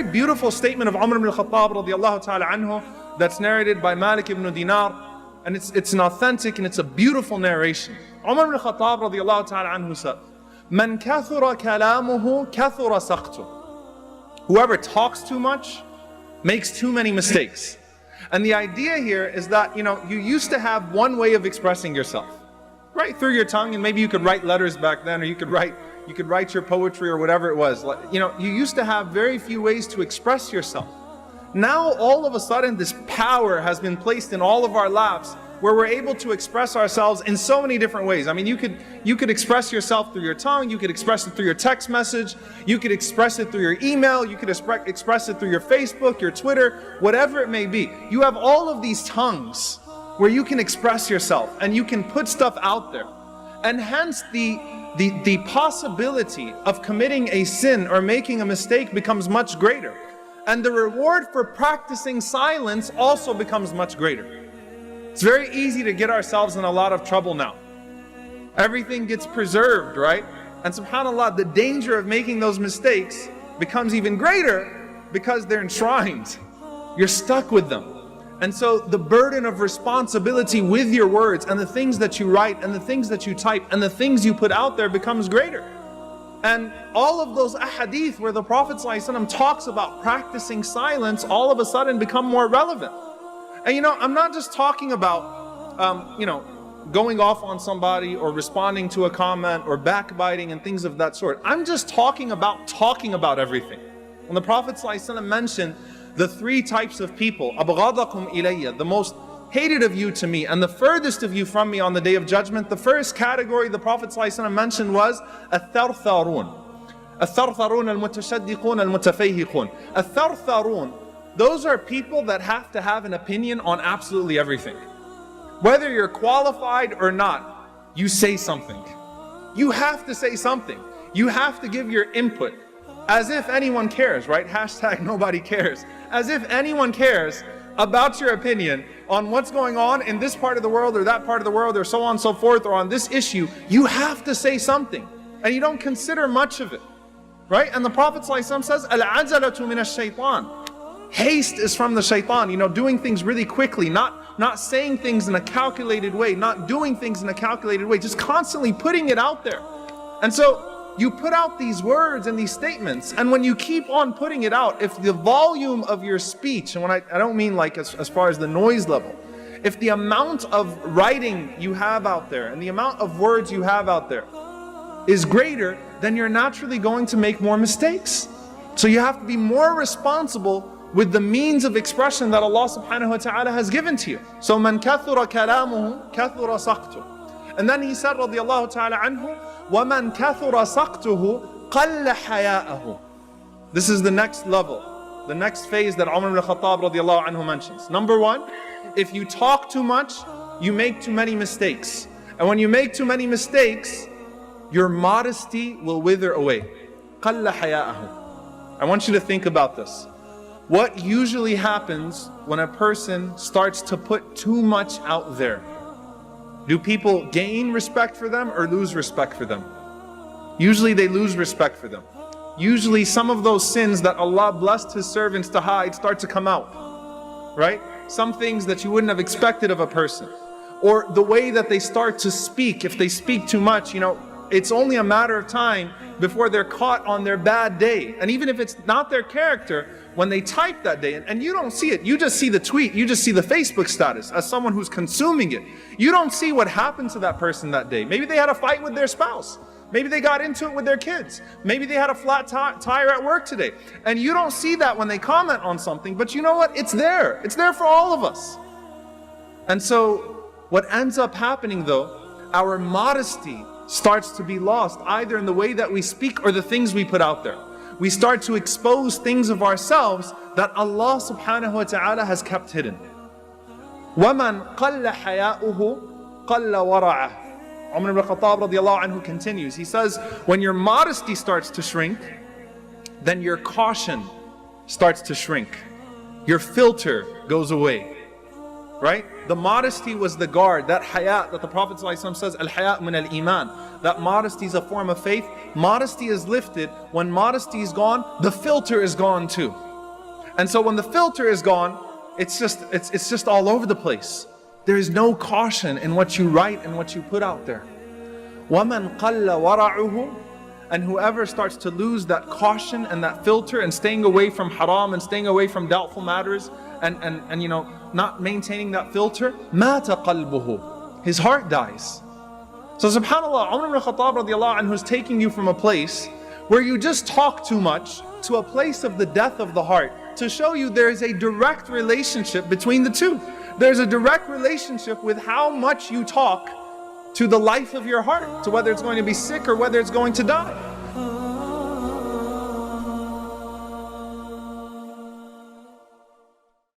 very beautiful statement of Umar ibn al-Khattab radiallahu ta'ala anhu that's narrated by Malik ibn Dinar, and it's an authentic and it's a beautiful narration. Umar ibn al-Khattab radiallahu ta'ala anhu said, "Man kathura kalamuhu kathura saqtu." Whoever talks too much makes too many mistakes. And the idea here is that, you used to have one way of expressing yourself, right? Through your tongue, and maybe you could write letters back then, or you could write your poetry or whatever it was. You used to have very few ways to express yourself. Now, all of a sudden, this power has been placed in all of our laps where we're able to express ourselves in so many different ways. I mean, you could express yourself through your tongue, you could express it through your text message, you could express it through your email, you could express it through your Facebook, your Twitter, whatever it may be. You have all of these tongues where you can express yourself and you can put stuff out there. And hence the possibility of committing a sin or making a mistake becomes much greater. And the reward for practicing silence also becomes much greater. It's very easy to get ourselves in a lot of trouble now. Everything gets preserved, right? And subhanAllah, the danger of making those mistakes becomes even greater because they're enshrined. You're stuck with them. And so the burden of responsibility with your words and the things that you write and the things that you type and the things you put out there becomes greater. And all of those ahadith where the Prophet ﷺ talks about practicing silence all of a sudden become more relevant. And I'm not just talking about, going off on somebody or responding to a comment or backbiting and things of that sort. I'm just talking about everything. When the Prophet ﷺ mentioned the three types of people, أَبْغَضَكُمْ إِلَيَّ, the most hated of you to me and the furthest of you from me on the day of judgment, the first category the Prophet ﷺ mentioned was الثَّرْثَارُونَ الْمُتَشَدِّقُونَ الْمُتَفَيْهِقُونَ. الثَّرْثَارُونَ, those are people that have to have an opinion on absolutely everything. Whether you're qualified or not, you say something. You have to say something. You have to give your input. As if anyone cares, right? Hashtag nobody cares. As if anyone cares about your opinion on what's going on in this part of the world or that part of the world or so on and so forth, or on this issue. You have to say something. And you don't consider much of it, right? And the Prophet ﷺ says, Al-'ajalatu min ash-shaytan. Haste is from the shaitan, doing things really quickly, not saying things in a calculated way, not doing things in a calculated way, just constantly putting it out there. And so you put out these words and these statements, and when you keep on putting it out, if the volume of your speech, and when I don't mean like as far as the noise level, if the amount of writing you have out there and the amount of words you have out there is greater, then you're naturally going to make more mistakes. So you have to be more responsible with the means of expression that Allah subhanahu wa ta'ala has given to you. So man kathura kalamuhu kathura saqtu. And then he said radiyallahu ta'ala anhu, وَمَنْ كَثُرَ سَقْتُهُ قَلَّ حَيَاءَهُ. This is the next level, the next phase that Umar ibn al-Khattab radiyallahu anhu mentions. Number one, if you talk too much, you make too many mistakes. And when you make too many mistakes, your modesty will wither away. قَلَّ حَيَاءَهُ. I want you to think about this. What usually happens when a person starts to put too much out there? Do people gain respect for them or lose respect for them? Usually they lose respect for them. Usually some of those sins that Allah blessed His servants to hide start to come out, right? Some things that you wouldn't have expected of a person. Or the way that they start to speak, if they speak too much, it's only a matter of time before they're caught on their bad day. And even if it's not their character, when they type that day, and you don't see it, you just see the tweet, you just see the Facebook status as someone who's consuming it. You don't see what happened to that person that day. Maybe they had a fight with their spouse. Maybe they got into it with their kids. Maybe they had a flat tire at work today. And you don't see that when they comment on something, but you know what? It's there. It's there for all of us. And so what ends up happening though, our modesty starts to be lost either in the way that we speak or the things we put out there. We start to expose things of ourselves that Allah subhanahu wa ta'ala has kept hidden. وَمَنْ قَلَّ حَيَاؤُهُ قَلَّ وَرَعَهُ. Umar ibn al-Khattab radiallahu anhu continues. He says, when your modesty starts to shrink, then your caution starts to shrink. Your filter goes away. Right? The modesty was the guard, that haya that the Prophet ﷺ says, al-haya min al-iman. That modesty is a form of faith. Modesty is lifted. When modesty is gone, the filter is gone too. And so when the filter is gone, it's just all over the place. There is no caution in what you write and what you put out there. وَمَنْ قَلَّ وَرَعُهُ, and whoever starts to lose that caution and that filter and staying away from haram and staying away from doubtful matters and not maintaining that filter, مَاتَ قَلْبُهُ, his heart dies. So subhanAllah, Umar ibn Khattab radiallahu anhu is taking you from a place where you just talk too much to a place of the death of the heart, to show you there is a direct relationship between the two. There's a direct relationship with how much you talk to the life of your heart, to whether it's going to be sick or whether it's going to die.